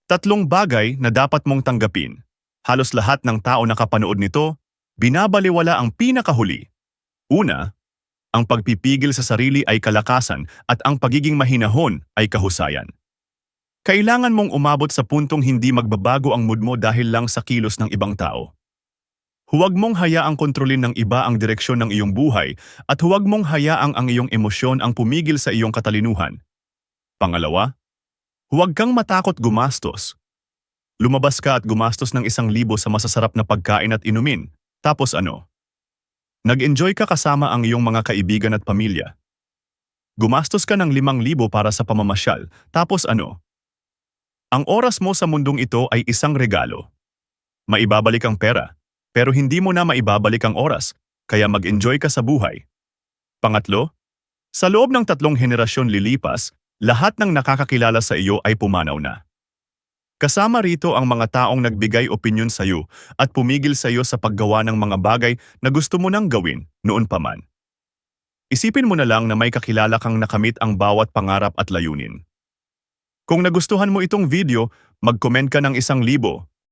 Tatlong bagay na dapat mong tanggapin. Halos lahat ng tao nakapanood nito, binabaliwala ang pinakahuli. Una, ang pagpipigil sa sarili ay kalakasan at ang pagiging mahinahon ay kahusayan. Kailangan mong umabot sa puntong hindi magbabago ang mood mo dahil lang sa kilos ng ibang tao. Huwag mong hayaang kontrolin ng iba ang direksyon ng iyong buhay at huwag mong hayaang ang iyong emosyon ang pumigil sa iyong katalinuhan. Pangalawa, huwag kang matakot gumastos. Lumabas ka at gumastos ng 1,000 sa masasarap na pagkain at inumin. Tapos ano? Nag-enjoy ka kasama ang iyong mga kaibigan at pamilya. Gumastos ka ng 5,000 para sa pamamasyal. Tapos ano? Ang oras mo sa mundong ito ay isang regalo. Maibabalik ang pera, pero hindi mo na maibabalik ang oras, kaya mag-enjoy ka sa buhay. Pangatlo, sa loob ng 3 henerasyon lilipas, lahat ng nakakakilala sa iyo ay pumanaw na. Kasama rito ang mga taong nagbigay opinyon sa iyo at pumigil sa iyo sa paggawa ng mga bagay na gusto mo nang gawin noon pa man. Isipin mo na lang na may kakilala kang nakamit ang bawat pangarap at layunin. Kung nagustuhan mo itong video, mag-comment ka ng 1,000